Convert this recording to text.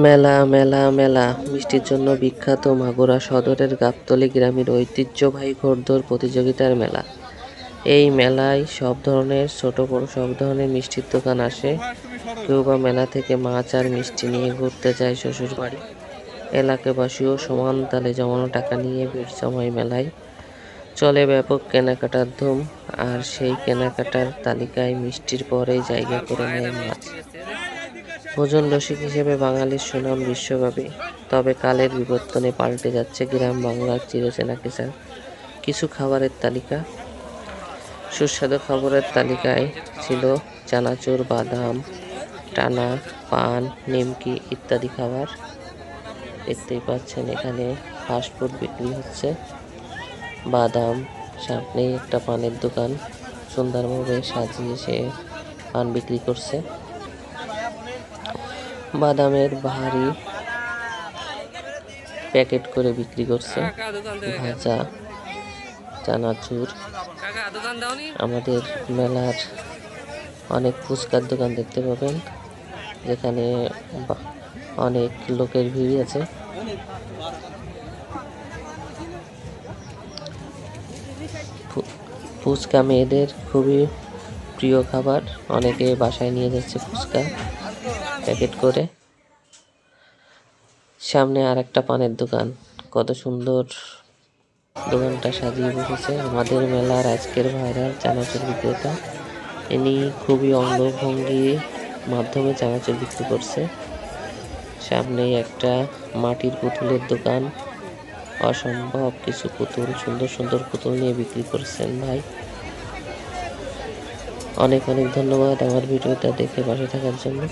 মেলা মেলা মেলা মিষ্টির জন্য বিখ্যাত মাগুরা সদরের গাবতলী গ্রামের ঐতিহ্যবাহী ঘোড়দৌড় প্রতিযোগিতার মেলা। এই মেলায় সব ধরনের ছোট বড় সব ধরনের মিষ্টির দোকান আসে। কেউ বা মেলা থেকে মাছ আর মিষ্টি নিয়ে ঘুরতে যায় শ্বশুর বাড়ি। এলাকাবাসীও সমান তালে জমানো টাকা নিয়ে ভিড় জমায় মেলায়। চলে ব্যাপক কেনাকাটার ধুম, আর সেই কেনাকাটার তালিকায় মিষ্টির পরেই জায়গা করে নেয় মাছ। ভোজন রসিক হিসেবে বাঙালির সুনাম বিশ্বব্যাপী। তবে কালের বিবর্তনে পাল্টে যাচ্ছে গ্রাম বাংলার চিরচেনা কিছু খাবারের তালিকা। সুস্বাদু খাবারের তালিকায় ছিল চানাচুর, বাদাম, টানা, পান, নিমকি ইত্যাদি খাবার। দেখতেই পাচ্ছেন এখানে ফাস্টফুড বিক্রি হচ্ছে। বাদাম, সামনেই একটা পানের দোকান, সুন্দরভাবে সাজিয়ে সে পান বিক্রি করছে। বাদামের ভারী প্যাকেট করে বিক্রি করছে। ভাজা, চানাচুর। আমাদের মেলার অনেক ফুচকার দোকান দেখতে পাবেন, যেখানে অনেক লোকের ভিড় আছে। ফুচকা মেয়েদের খুবই প্রিয় খাবার, অনেকে বাসায় নিয়ে যাচ্ছে ফুচকা প্যাকেট করে। সামনে আর একটা পানের দোকান, কত সুন্দর দোকানটা সাজিয়ে বসেছে আমাদের মেলার আজকের ভাইরাল চানাচুর বিক্রেতা। ইনি খুবই অঙ্গভঙ্গির মাধ্যমে চানাচুর বিক্রি করছে। সামনেই একটা মাটির পুতুলের দোকান, অসম্ভব কিছু পুতুল, সুন্দর সুন্দর পুতুল নিয়ে বিক্রি করছেন ভাই। অনেক অনেক ধন্যবাদ আমার ভিডিওটা দেখে পাশে থাকার জন্য।